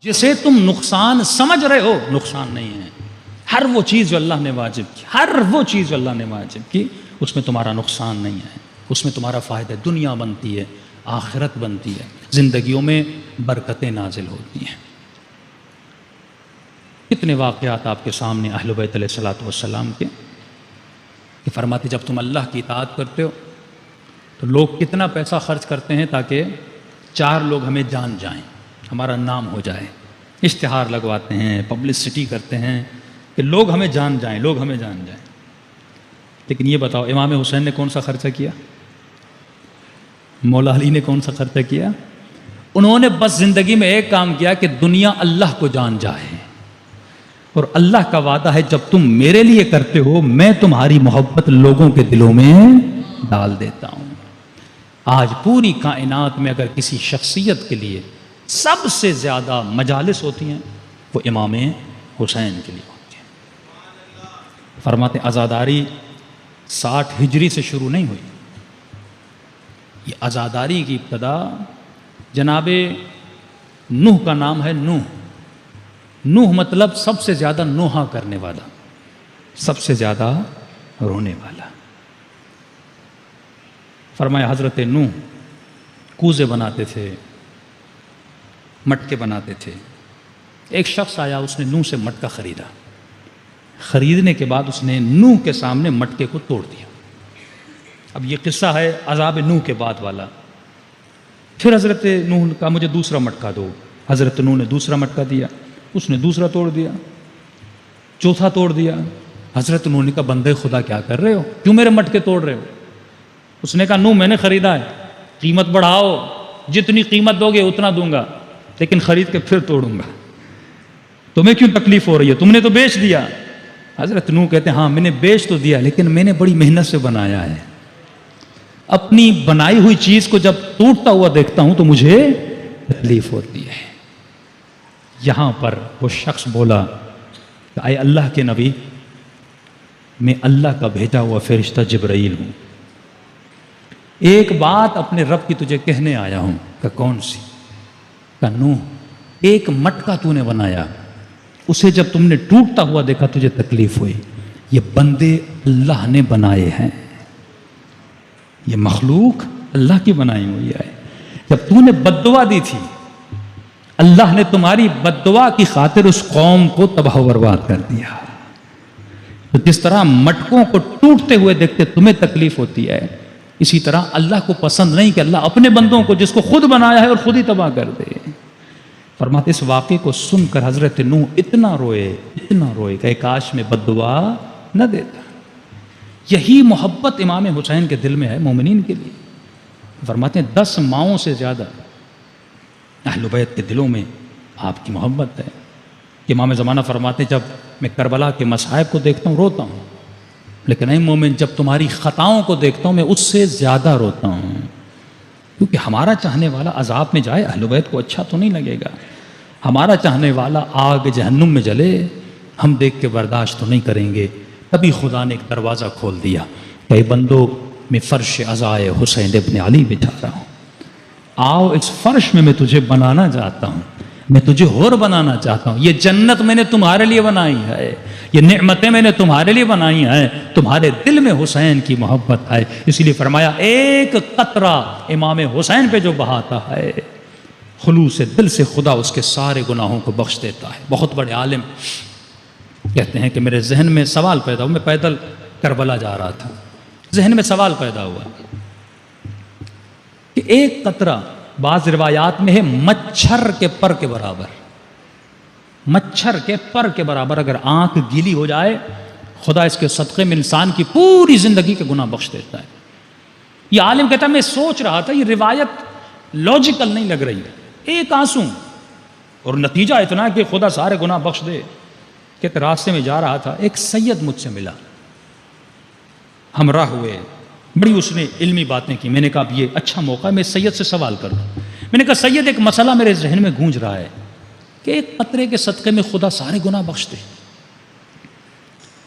جسے تم نقصان سمجھ رہے ہو نقصان نہیں ہے. ہر وہ چیز جو اللہ نے واجب کی، ہر وہ چیز جو اللہ نے واجب کی، اس میں تمہارا نقصان نہیں ہے، اس میں تمہارا فائدہ. دنیا بنتی ہے، آخرت بنتی ہے، زندگیوں میں برکتیں نازل ہوتی ہیں. کتنے واقعات آپ کے سامنے اہل بیت علیہ الصلوۃ والسلام کے کہ فرماتے جب تم اللہ کی اطاعت کرتے ہو تو لوگ کتنا پیسہ خرچ کرتے ہیں تاکہ 4 لوگ ہمیں جان جائیں، ہمارا نام ہو جائے. اشتہار لگواتے ہیں، پبلسٹی کرتے ہیں کہ لوگ ہمیں جان جائیں، لوگ ہمیں جان جائیں. لیکن یہ بتاؤ امام حسین نے کون سا خرچہ کیا؟ مولا علی نے کون سا خرچہ کیا؟ انہوں نے بس زندگی میں ایک کام کیا کہ دنیا اللہ کو جان جائے. اور اللہ کا وعدہ ہے جب تم میرے لیے کرتے ہو میں تمہاری محبت لوگوں کے دلوں میں ڈال دیتا ہوں. آج پوری کائنات میں اگر کسی شخصیت کے لیے سب سے زیادہ مجالس ہوتی ہیں وہ امام حسین کے لیے ہوتی ہیں. فرماتے عزاداری 60 ہجری سے شروع نہیں ہوئی. یہ عزاداری کی ابتدا جناب نوح کا نام ہے. نوح مطلب سب سے زیادہ نوحہ کرنے والا، سب سے زیادہ رونے والا. فرمایا حضرت نوح کوزے بناتے تھے، مٹکے بناتے تھے. ایک شخص آیا، اس نے نوح سے مٹکا خریدا. خریدنے کے بعد اس نے نوح کے سامنے مٹکے کو توڑ دیا. اب یہ قصہ ہے عذاب نوح کے بعد والا. پھر حضرت نوح نے کہا مجھے دوسرا مٹکا دو. حضرت نوح نے دوسرا مٹکا دیا، اس نے دوسرا توڑ دیا، چوتھا توڑ دیا. حضرت نوح نے کہا بندے خدا کیا کر رہے ہو، کیوں میرے مٹکے توڑ رہے ہو؟ اس نے کہا نوح میں نے خریدا ہے، قیمت بڑھاؤ، جتنی قیمت دو گے اتنا دوں گا، لیکن خرید کے پھر توڑوں گا. تمہیں کیوں تکلیف ہو رہی ہے، تم نے تو بیچ دیا. حضرت نوح کہتے ہیں ہاں میں نے بیچ تو دیا لیکن میں نے بڑی محنت سے بنایا ہے. اپنی بنائی ہوئی چیز کو جب ٹوٹتا ہوا دیکھتا ہوں تو مجھے تکلیف ہوتی ہے. یہاں پر وہ شخص بولا کہ اے اللہ کے نبی، میں اللہ کا بھیجا ہوا فرشتہ جبرائیل ہوں، ایک بات اپنے رب کی تجھے کہنے آیا ہوں. کہ کون سی؟ کہ نوح ایک مٹکا تو نے بنایا، اسے جب تم نے ٹوٹتا ہوا دیکھا تجھے تکلیف ہوئی. یہ بندے اللہ نے بنائے ہیں، یہ مخلوق اللہ کی بنائی ہوئی ہے. جب تو نے بد دعا دی تھی اللہ نے تمہاری بد دعا کی خاطر اس قوم کو تباہ و برباد کر دیا. تو جس طرح مٹکوں کو ٹوٹتے ہوئے دیکھتے تمہیں تکلیف ہوتی ہے، اسی طرح اللہ کو پسند نہیں کہ اللہ اپنے بندوں کو جس کو خود بنایا ہے اور خود ہی تباہ کر دے. فرماتے اس واقعے کو سن کر حضرت نوح اتنا روئے کہ کاش میں بد دعا نہ دیتا. یہی محبت امام حسین کے دل میں ہے مومنین کے لیے. فرماتے ہیں 10 ماؤں سے زیادہ اہل بیت کے دلوں میں آپ کی محبت ہے. امام زمانہ فرماتے جب میں کربلا کے مصائب کو دیکھتا ہوں روتا ہوں، لیکن اے مومن جب تمہاری خطاؤں کو دیکھتا ہوں میں اس سے زیادہ روتا ہوں. کیونکہ ہمارا چاہنے والا عذاب میں جائے، اہل بیت کو اچھا تو نہیں لگے گا. ہمارا چاہنے والا آگ جہنم میں جلے، ہم دیکھ کے برداشت تو نہیں کریں گے. تبھی خدا نے ایک دروازہ کھول دیا کہ اے بندو میں فرش عزائے حسین ابن علی بچھا رہا ہوں، آؤ اس فرش میں تجھے بنانا چاہتا ہوں، میں تجھے اور بنانا چاہتا ہوں. یہ جنت میں نے تمہارے لیے بنائی ہے، یہ نعمتیں میں نے تمہارے لیے بنائی ہیں، تمہارے دل میں حسین کی محبت ہے. اسی لیے فرمایا ایک قطرہ امام حسین پہ جو بہاتا ہے خلوص دل سے خدا اس کے سارے گناہوں کو بخش دیتا ہے. بہت بڑے عالم کہتے ہیں کہ میرے ذہن میں سوال پیدا ہوا، میں پیدل کربلا جا رہا تھا، ذہن میں سوال پیدا ہوا کہ ایک قطرہ بعض روایات میں ہے مچھر کے پر کے برابر، مچھر کے پر کے برابر اگر آنکھ گیلی ہو جائے خدا اس کے صدقے میں انسان کی پوری زندگی کے گناہ بخش دیتا ہے. یہ عالم کہتا ہے میں سوچ رہا تھا یہ روایت لاجیکل نہیں لگ رہی، ایک آنسو اور نتیجہ اتنا کہ خدا سارے گناہ بخش دے. کہ راستے میں جا رہا تھا ایک سید مجھ سے ملا، ہمراہ ہوئے، بڑی اس نے علمی باتیں کی. میں نے کہا اب یہ اچھا موقع ہے میں سید سے سوال کروں. میں نے کہا سید ایک مسئلہ میرے ذہن میں گونج رہا ہے کہ ایک قطرے کے صدقے میں خدا سارے گناہ بخش دے.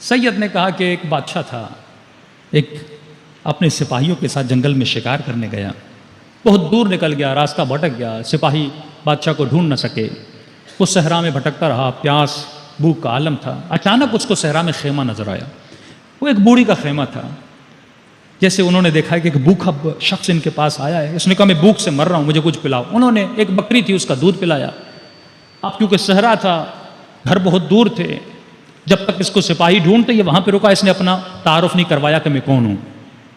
سید نے کہا کہ ایک بادشاہ تھا، ایک اپنے سپاہیوں کے ساتھ جنگل میں شکار کرنے گیا، بہت دور نکل گیا، راستہ بھٹک گیا، سپاہی بادشاہ کو ڈھونڈ نہ سکے. وہ صحرا میں بھٹکتا رہا، پیاس بھوک کا عالم تھا. اچانک اس کو صحرا میں خیمہ نظر آیا. وہ ایک بوڑھی کا خیمہ تھا. جیسے انہوں نے دیکھا کہ ایک بھوکا شخص ان کے پاس آیا ہے، اس نے کہا میں بھوک سے مر رہا ہوں، مجھے کچھ پلاؤ. انہوں نے ایک بکری تھی اس کا دودھ پلایا. اب کیونکہ صحرا تھا، گھر بہت دور تھے، جب تک اس کو سپاہی ڈھونڈتے یہ وہاں پہ رکا، اس نے اپنا تعارف نہیں کروایا کہ میں کون ہوں.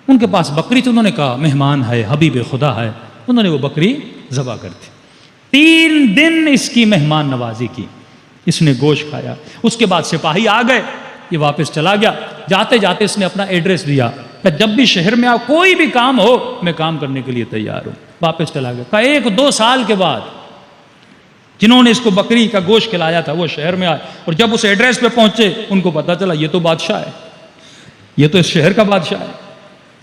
ان کے پاس بکری تھی، انہوں نے کہا مہمان ہے، حبیب خدا ہے. انہوں نے وہ بکری ذبح کر دی. 3 دن اس کی مہمان نوازی کی، اس نے گوشت کھایا. اس کے بعد سپاہی آ گئے، یہ واپس چلا گیا. جاتے جاتے اس نے اپنا ایڈریس دیا کہ جب بھی شہر میں آؤ، کوئی بھی کام ہو میں کام کرنے کے لیے تیار ہوں. واپس چلا گیا. کہا 1-2 سال کے بعد جنہوں نے اس کو بکری کا گوشت کھلایا تھا وہ شہر میں آئے، اور جب اس ایڈریس پہ پہنچے ان کو پتا چلا یہ تو بادشاہ ہے، یہ تو اس شہر کا بادشاہ ہے.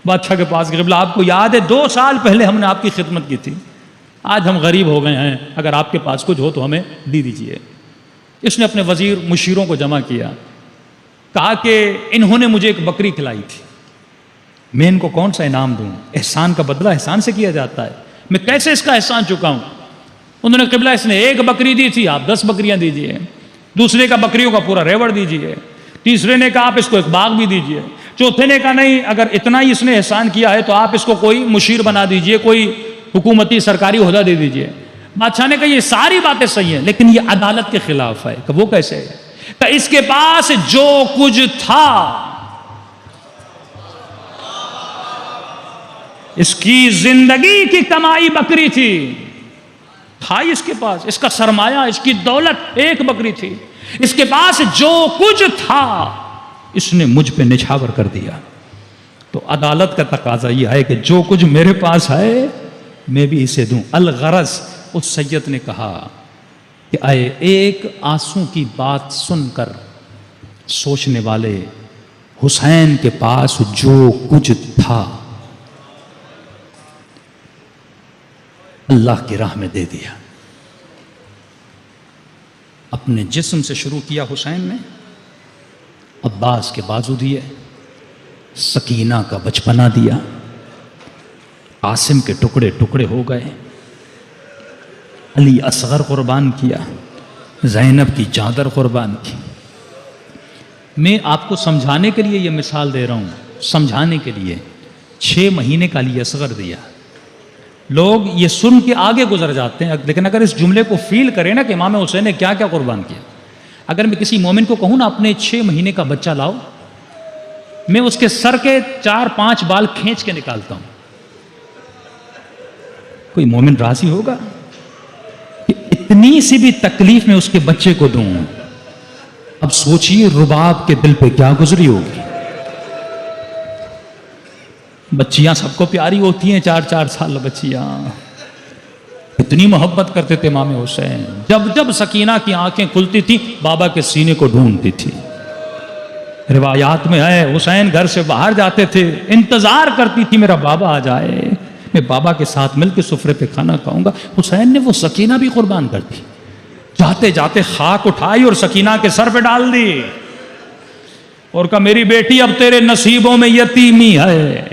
بادشاہ کے پاس گئے، بولا آپ کو یاد ہے 2 سال پہلے ہم نے آپ کی خدمت کی تھی، آج ہم غریب ہو گئے ہیں، اگر آپ کے پاس کچھ ہو تو ہمیں دے دیجئے. اس نے اپنے وزیر مشیروں کو جمع کیا، کہا کہ انہوں نے مجھے ایک بکری کھلائی تھی، میں ان کو کون سا انعام دوں؟ احسان کا بدلہ احسان سے کیا جاتا ہے، میں کیسے اس کا احسان چکاؤں؟ انہوں نے قبلہ اس نے 1 بکری دی تھی، آپ 10 بکریاں دیجئے. دوسرے کا بکریوں کا پورا ریوڑ دیجئے. تیسرے نے کہا آپ اس کو ایک باغ بھی دیجئے. چوتھے نے کہا نہیں، اگر اتنا ہی اس نے احسان کیا ہے تو آپ اس کو کوئی مشیر بنا دیجئے، کوئی حکومتی سرکاری عہدہ دے دیجئے. بادشاہ نے کہا یہ ساری باتیں صحیح ہیں لیکن یہ عدالت کے خلاف ہے. کہ وہ کیسے ہے؟ کہ اس کے پاس جو کچھ تھا، اس کی زندگی کی کمائی بکری تھی، تھا اس کے پاس، اس کا سرمایہ، اس کی دولت 1 بکری تھی. اس کے پاس جو کچھ تھا اس نے مجھ پہ نچھاور کر دیا. تو عدالت کا تقاضا یہ ہے کہ جو کچھ میرے پاس ہے میں بھی اسے دوں. الغرض اس سید نے کہا کہ اے ایک آنسو کی بات سن کر سوچنے والے، حسین کے پاس جو کچھ تھا اللہ کی راہ میں دے دیا. اپنے جسم سے شروع کیا حسین نے، عباس کے بازو دیے، سکینہ کا بچپنا دیا، قاسم کے ٹکڑے ٹکڑے ہو گئے، علی اصغر قربان کیا، زینب کی چادر قربان کی. میں آپ کو سمجھانے کے لیے یہ مثال دے رہا ہوں، سمجھانے کے لیے. 6 مہینے کا علی اصغر دیا. لوگ یہ سن کے آگے گزر جاتے ہیں، لیکن اگر اس جملے کو فیل کریں نا کہ امام حسین نے کیا کیا قربان کیا. اگر میں کسی مومن کو کہوں نا اپنے 6 مہینے کا بچہ لاؤ، میں اس کے سر کے 4-5 بال کھینچ کے نکالتا ہوں. کوئی مومن راضی ہوگا کہ اتنی سی بھی تکلیف میں اس کے بچے کو دوں؟ اب سوچئے رباب کے دل پہ کیا گزری ہوگی. بچیاں سب کو پیاری ہوتی ہیں، 4-4 سال بچیاں، اتنی محبت کرتے تھے امام حسین. جب جب سکینہ کی آنکھیں کھلتی تھی بابا کے سینے کو ڈھونڈتی تھی. روایات میں ہے حسین گھر سے باہر جاتے تھے، انتظار کرتی تھی میرا بابا آ جائے، میں بابا کے ساتھ مل کے سفرے پہ کھانا کھاؤں گا. حسین نے وہ سکینہ بھی قربان کر دی. جاتے جاتے خاک اٹھائی اور سکینہ کے سر پہ ڈال دی اور کہا میری بیٹی اب تیرے نصیبوں میں یتیمی ہے.